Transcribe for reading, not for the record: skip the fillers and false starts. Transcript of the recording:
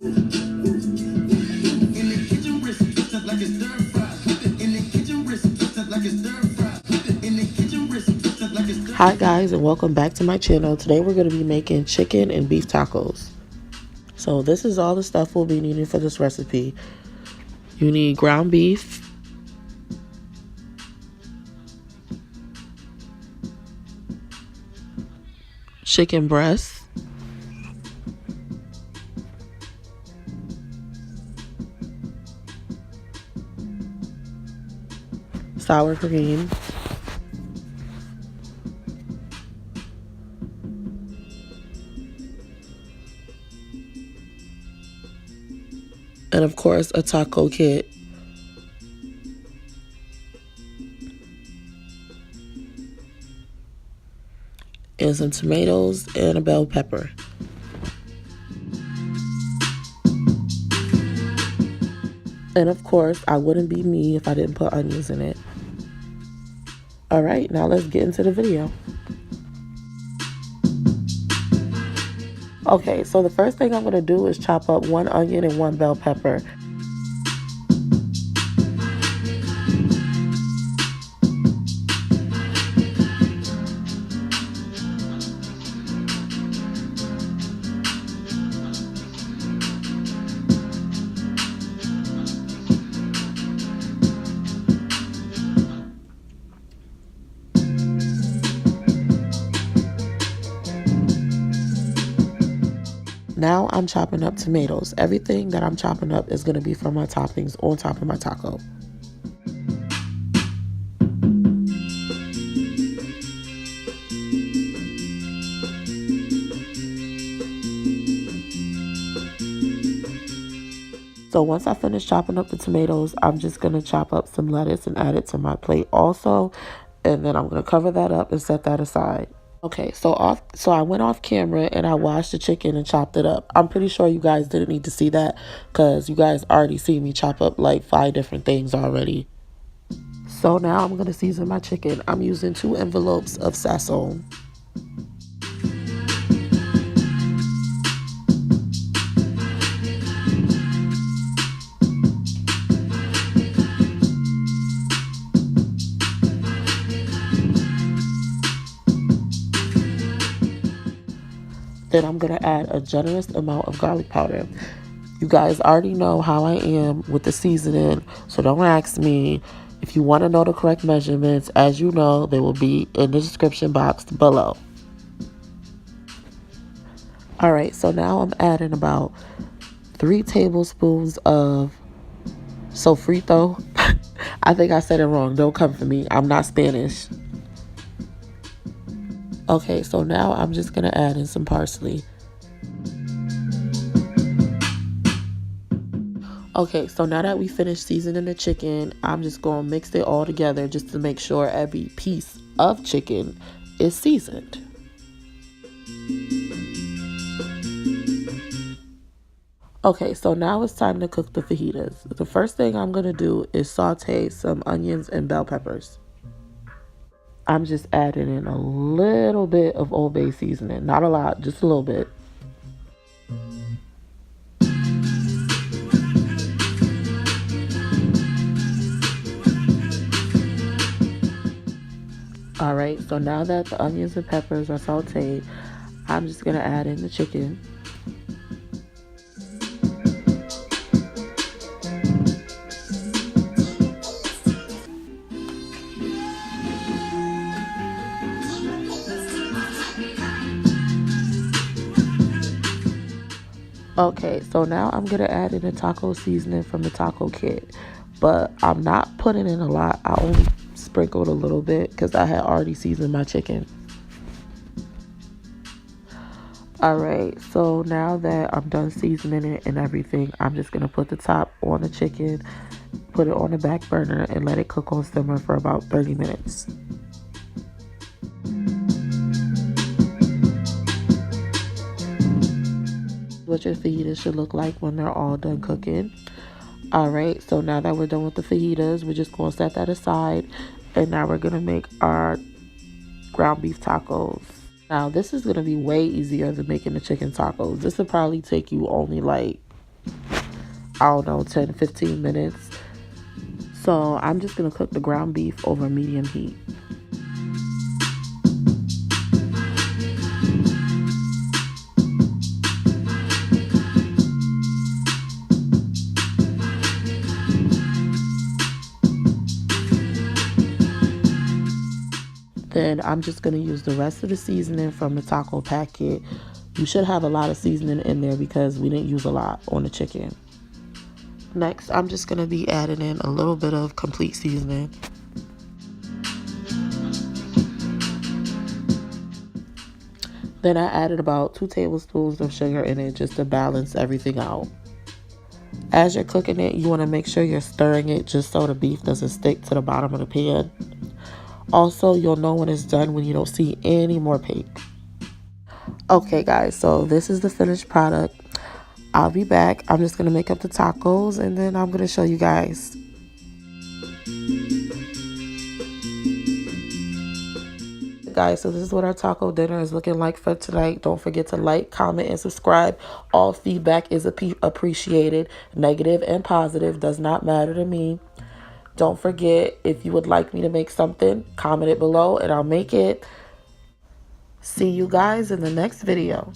Hi guys, and welcome back to my channel. Today we're going to be making chicken and beef tacos. So this is all the stuff we'll be needing for this recipe. You need ground beef, chicken breast, sour cream, and of course a taco kit. And some tomatoes and a bell pepper. And of course, I wouldn't be me if I didn't put onions in it. Alright, now let's get into the video. Okay, so the first thing I'm going to do is chop up 1 onion and 1 bell pepper. Now I'm chopping up tomatoes. Everything that I'm chopping up is going to be for my toppings on top of my taco. So once I finish chopping up the tomatoes, I'm just going to chop up some lettuce and add it to my plate also. And then I'm going to cover that up and set that aside. Okay, so I went off camera and I washed the chicken and chopped it up. I'm pretty sure you guys didn't need to see that because you guys already see me chop up like 5 different things already. So now I'm going to season my chicken. I'm using 2 envelopes of sazon. Then I'm going to add a generous amount of garlic powder. You guys already know how I am with the seasoning, so don't ask me. If you want to know the correct measurements, as you know, they will be in the description box below. Alright, so now I'm adding about 3 tablespoons of sofrito. I think I said it wrong. Don't come for me. I'm not Spanish. Okay, so now I'm just going to add in some parsley. Okay, so now that we finished seasoning the chicken, I'm just going to mix it all together just to make sure every piece of chicken is seasoned. Okay, so now it's time to cook the fajitas. The first thing I'm going to do is saute some onions and bell peppers. I'm just adding in a little bit of Old Bay seasoning. Not a lot, just a little bit. Alright, so now that the onions and peppers are sauteed, I'm just going to add in the chicken. Okay, so now I'm going to add in the taco seasoning from the taco kit. But I'm not putting in a lot. I only sprinkled a little bit because I had already seasoned my chicken. Alright, so now that I'm done seasoning it and everything, I'm just going to put the top on the chicken, put it on the back burner, and let it cook on simmer for about 30 minutes. What your fajitas should look like when they're all done cooking. Alright, so now that we're done with the fajitas, we're just going to set that aside. And now we're going to make our ground beef tacos. Now, this is going to be way easier than making the chicken tacos. This will probably take you only like I don't know, 10, 15 minutes. So I'm just gonna cook the ground beef over medium heat. Then I'm just going to use the rest of the seasoning from the taco packet. You should have a lot of seasoning in there because we didn't use a lot on the chicken. Next, I'm just going to be adding in a little bit of complete seasoning. Then I added about 2 tablespoons of sugar in it just to balance everything out. As you're cooking it, you want to make sure you're stirring it just so the beef doesn't stick to the bottom of the pan. Also, you'll know when it's done when you don't see any more pink. Okay, guys, so this is the finished product. I'll be back. I'm just going to make up the tacos, and then I'm going to show you guys. Guys, so this is what our taco dinner is looking like for tonight. Don't forget to like, comment, and subscribe. All feedback is appreciated. Negative and positive does not matter to me. Don't forget, if you would like me to make something, comment it below and I'll make it. See you guys in the next video.